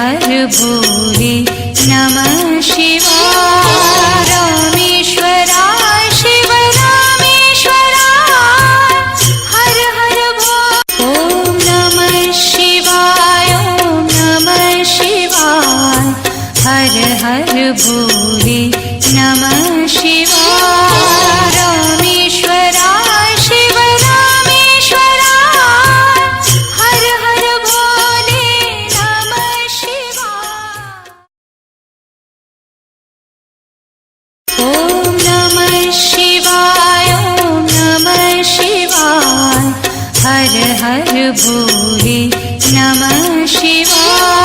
हर भोले नमः शिवाय। रामेश्वराय शिव रामेश्वराय हर हर भोले। ओम नमः शिवाय ओम नमः शिवाय हर हर भोले नमः शिवाय। रामेश्वराय शिव रामेश्वराय हर हर भोले नमः शिवाय। ओम नमः शिवाय ओम नमः शिवाय हर हर भोले नमः शिवाय।